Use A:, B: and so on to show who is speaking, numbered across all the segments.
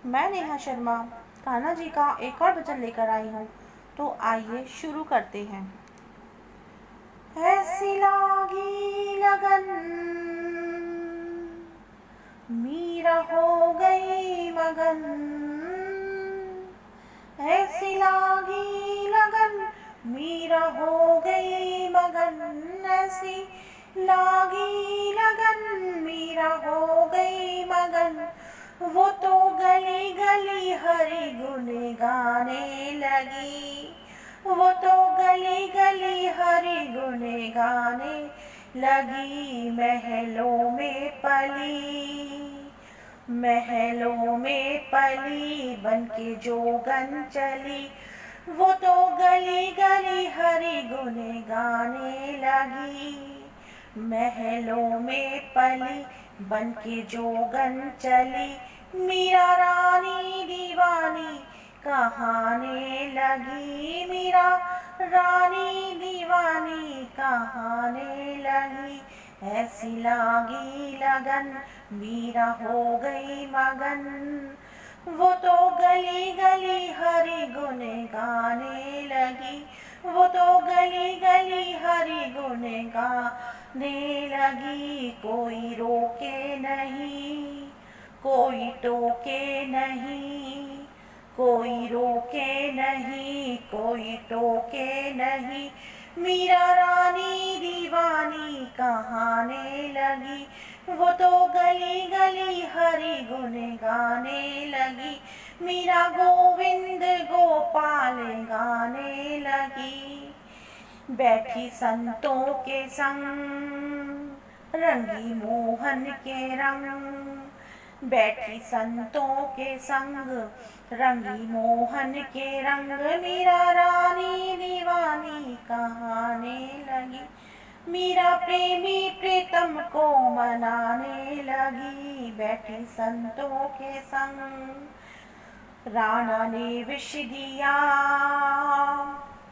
A: मैं नेहा शर्मा कान्हा जी का एक और भजन लेकर आई हूँ। तो आइए शुरू करते हैं। ऐसी लागी लगन मीरा हो गई मगन, ऐसी लागी लगन मीरा हो गई मगन, ऐसी लागी लगन मीरा हो गई मगन। वो तो गली गली हरि गुण गाने लगी, वो तो गली गली हरि गुण गाने लगी। महलों में पली, महलों में पली बनके जोगन चली, वो तो गली गली हरि गुण गाने लगी। महलों में पली बनके जोगन चली, मीरा रानी दीवानी कहाने लगी, मीरा रानी दीवानी कहाने लगी। ऐसी लागी लगन मीरा हो गई मगन, वो तो गली गली हरि गुण गाने लगी, वो तो गली गली हरि गुण गाने लगी। कोई रोके नहीं, कोई टोके नहीं, कोई रोके नहीं, कोई टोके नहीं। मीरा रानी दीवानी कहाने लगी, वो तो गली गली हरि गुण गाने लगी। मीरा गोविंद गोपाल गाने लगी। बैठी संतों के संग रंगी मोहन के रंग, बैठी संतों के संग रंगी मोहन के रंग। मीरा रानी दीवानी कहाने लगी, मीरा प्रेमी प्रीतम को मनाने लगी। बैठी संतों के संग राणा ने विष दिया,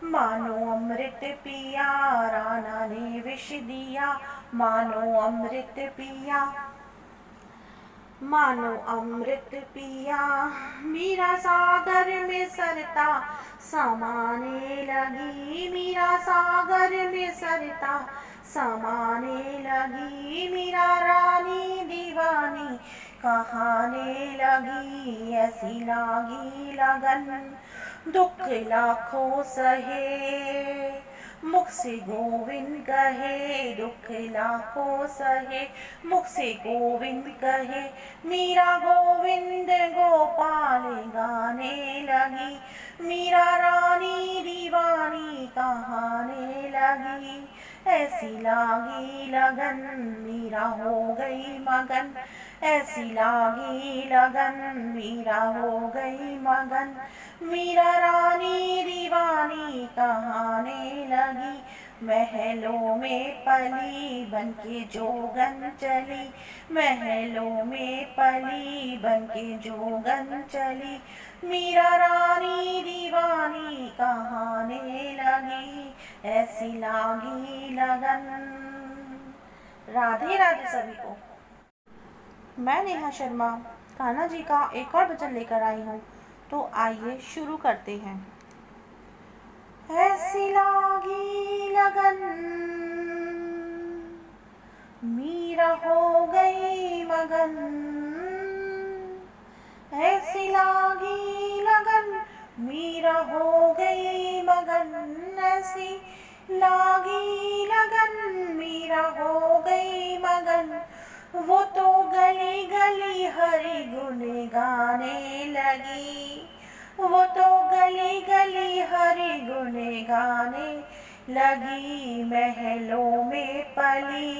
A: मानो अमृत पिया, राणा ने विष दिया, मानो अमृत पिया, मानो अमृत पिया। मीरा सागर में सरता समाने लगी, मीरा सागर में सरता समाने लगी। मीरा रानी दीवानी कहाने लगी, ऐसी लागी लगन दुख लाखों सहे, मुख से गोविंद कहे, दुख लाखों सहे, मुख से गोविंद कहे। मीरा गोविंद गोपाल गाने लगी, मीरा रानी दीवानी कहाने लगी। ऐसी लागी लगन मीरा हो गई मगन, ऐसी लागी लगन मीरा हो गई मगन। मीरा रानी दीवानी कहाने लगी, महलों में पली बनके जोगन चली, महलों में पली बनके जोगन चली। मीरा रानी दीवानी कहाने लगी, ऐसी लागी लगन। राधे राधे सभी को। मैं नेहा शर्मा कान्हा जी का एक और भजन लेकर आई हूँ। तो आइए शुरू करते हैं। ऐसी लागी लगन मीरा हो गई मगन, ऐसी लागी लगन मीरा हो गई मगन, ऐसी लागी लगन मीरा हो गई मगन। वो तो गली गली हरि गुण गाने लगी, वो तो गली गली हरि गुण गाने लगी। महलों में पली,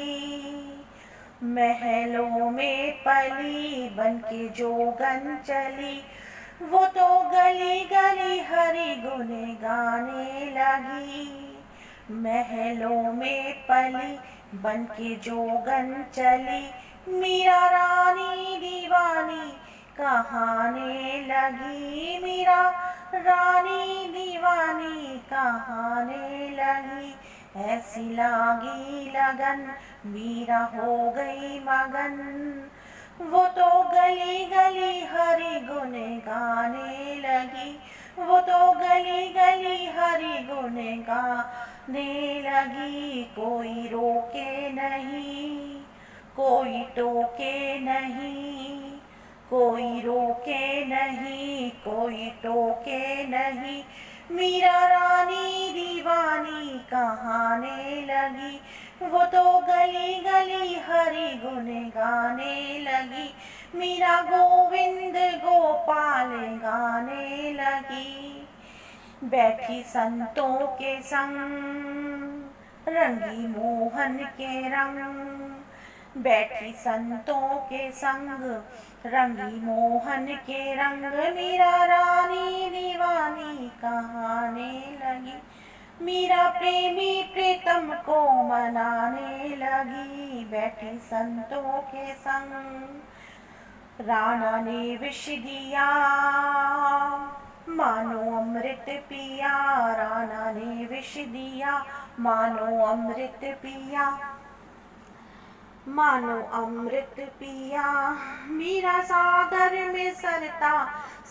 A: महलों में पली बनके जोगन चली, वो तो गली गली हरि गुण गाने लगी। महलों में पली बनके जोगन चली, मीरा रानी दीवानी कहाने लगी, मीरा रानी दीवानी कहाने लगी। ऐसी लागी लगन मीरा हो गई मगन, वो तो गली गली हरि गुण गाने लगी। वो तो गली गली हरि गुण गाने लगी। कोई रोके नहीं, कोई टोके नहीं, कोई रोके नहीं, कोई टोके नहीं। मीरा रानी दीवानी कहाने लगी। वो तो गली गली हरि गुण गाने लगी। मीरा गोविंद गोपाल गाने लगी। बैठी संतों के संग रंगी मोहन के रंग। बैठी संतों के संग रंगी मोहन के रंग। मीरा रानी दीवानी कहाने लगी। मीरा प्रेमी प्रीतम को मनाने लगी। बैठी संतों के संग राणा ने विष दिया, मानो अमृत पिया। राणा ने विष दिया, मानो अमृत पिया, मानो अमृत पिया। मीरा सागर में सरता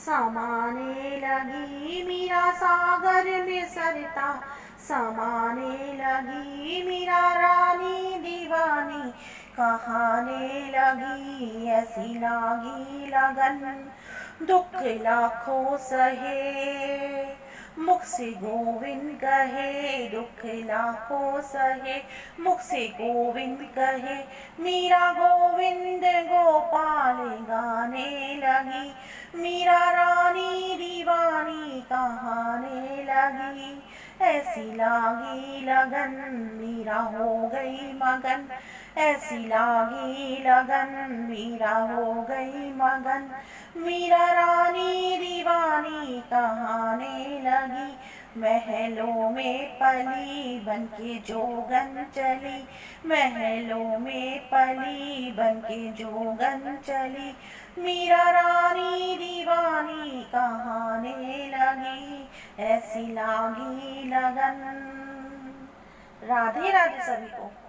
A: समाने लगी। मीरा सागर में सरता समाने लगी। मीरा रानी दीवानी कहाने लगी। ऐसी लागी लगन दुख लाखों सहे, मुख से गोविंद कहे। दुख लाखों सहे, मुख से गोविंद कहे। मीरा गोविंद गोपाल गाने लगी। मीरा रानी दीवानी कहाने लगी। ऐसी लागी लगन मीरा हो गई मगन। ऐसी लागी लगन मीरा हो गई मगन। मीरा रानी दीवानी कहाने लगी। महलों में पली बनके जोगन चली। महलों में पली बनके जोगन चली। मीरा रानी दीवानी कहाने लगी। ऐसी लागी लगन। राधे राधे सभी को।